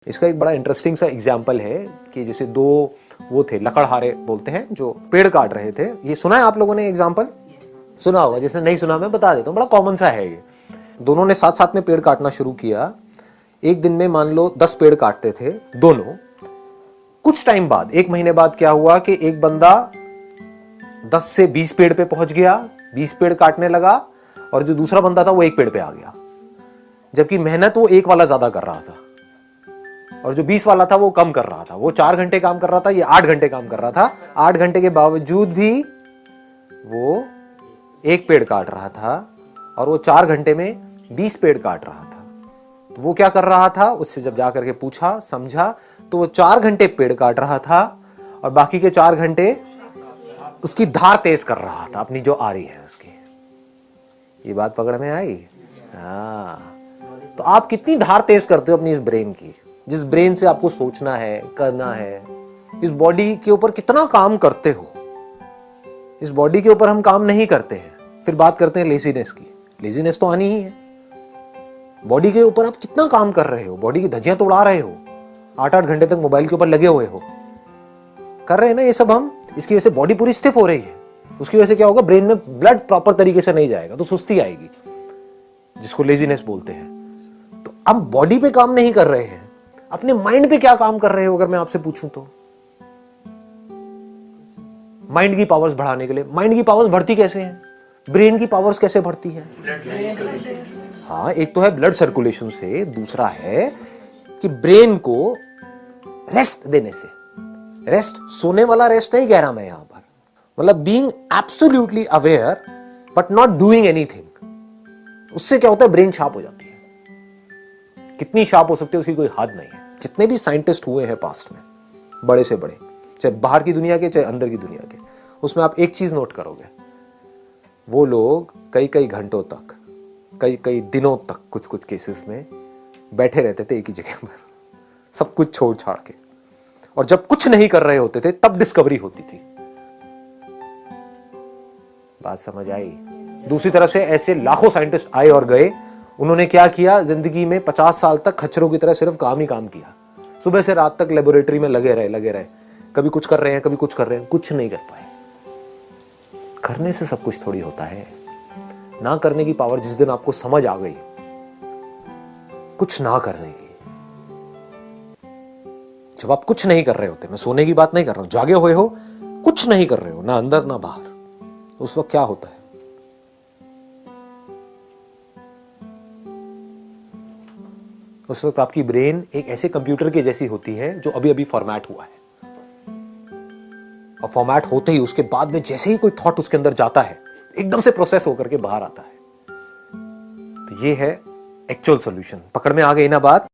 इसका एक बड़ा इंटरेस्टिंग सा एग्जाम्पल है कि जैसे दो वो थे लकड़हारे बोलते हैं जो पेड़ काट रहे थे। ये सुना है आप लोगों ने एग्जाम्पल? सुना होगा, जिसने नहीं सुना मैं बता देता हूँ, बड़ा कॉमन सा है ये। दोनों ने साथ साथ में पेड़ काटना शुरू किया। एक दिन में मान लो 10 पेड़ काटते थे दोनों। कुछ टाइम बाद, 1 महीने बाद क्या हुआ कि एक बंदा 10 से 20 पेड़ पे पहुंच गया, 20 पेड़ काटने लगा, और जो दूसरा बंदा था वो 1 पेड़ पे आ गया। जबकि मेहनत वो 1 वाला ज्यादा कर रहा था और जो 20 वाला था वो कम कर रहा था। वो 4 घंटे काम कर रहा था, ये 8 घंटे काम कर रहा था। 8 घंटे के बावजूद भी वो 1 पेड़ काट रहा था और वो 4 घंटे में 20 पेड़ काट रहा था। तो वो क्या कर रहा था, उससे जब जाकर के पूछा समझा तो वो 4 घंटे पेड़ काट रहा था और बाकी के 4 घंटे उसकी धार तेज कर रहा था, अपनी जो आरी है उसकी। ये बात पकड़ में आई? हाँ। तो आप कितनी धार तेज करते हो अपनी इस ब्रेन की, जिस ब्रेन से आपको सोचना है, करना है। इस बॉडी के ऊपर कितना काम करते हो। इस बॉडी के ऊपर हम काम नहीं करते हैं, फिर बात करते हैं लेजीनेस की। लेजीनेस तो आनी ही है। बॉडी के ऊपर आप कितना काम कर रहे हो, बॉडी की धज्जियां तो उड़ा रहे हो, 8-8 घंटे तक मोबाइल के ऊपर लगे हुए हो, कर रहे हैं ना ये सब हम। इसकी वजह से बॉडी पूरी स्टिफ हो रही है। उसकी वजह से क्या होगा, ब्रेन में ब्लड प्रॉपर तरीके से नहीं जाएगा तो सुस्ती आएगी, जिसको लेजीनेस बोलते हैं। तो अब बॉडी पे काम नहीं कर रहे हैं, अपने माइंड पे क्या काम कर रहे हो अगर मैं आपसे पूछूं तो? माइंड की पावर्स बढ़ाने के लिए। माइंड की पावर्स बढ़ती कैसे हैं? ब्रेन की पावर्स कैसे बढ़ती हैं? हाँ, एक तो है ब्लड सर्कुलेशन से, दूसरा है कि ब्रेन को रेस्ट देने से। रेस्ट सोने वाला रेस्ट नहीं कह रहा मैं यहां पर, मतलब being absolutely aware but not doing anything. उससे क्या होता है, ब्रेन शार्प हो जाती है। कितनी शार्प हो सकती है उसकी कोई हद नहीं है। जितने भी साइंटिस्ट हुए हैं पास्ट में, बड़े से बड़े, चाहे बाहर की दुनिया के चाहे अंदर की दुनिया के, उसमें आप एक चीज नोट करोगे, वो लोग कई कई घंटों तक, कई कई दिनों तक कुछ कुछ केसेस में बैठे रहते थे एक ही जगह पर, सब कुछ छोड़ छाड़ के। और जब कुछ नहीं कर रहे होते थे तब डिस्कवरी होती थी। बात समझ आई? दूसरी तरफ से ऐसे लाखों साइंटिस्ट आए और गए। उन्होंने क्या किया, जिंदगी में 50 साल तक खच्चरों की तरह सिर्फ काम ही काम किया। सुबह से रात तक लेबोरेटरी में लगे रहे। कभी कुछ कर रहे हैं, कभी कुछ कर रहे हैं, कुछ नहीं कर पाए। करने से सब कुछ थोड़ी होता है। ना करने की पावर जिस दिन आपको समझ आ गई, कुछ ना करने की, जब आप कुछ नहीं कर रहे होते, मैं सोने की बात नहीं कर रहा हूं, जागे हुए हो, कुछ नहीं कर रहे हो, ना अंदर ना बाहर, तो उस वक्त क्या होता है? उस वक्त आपकी ब्रेन एक ऐसे कंप्यूटर के जैसी होती है जो अभी अभी फॉर्मेट हुआ है। और फॉर्मेट होते ही उसके बाद में जैसे ही कोई थॉट उसके अंदर जाता है, एकदम से प्रोसेस होकर के बाहर आता है। तो ये है एक्चुअल सॉल्यूशन। पकड़ में आ गई ना बात?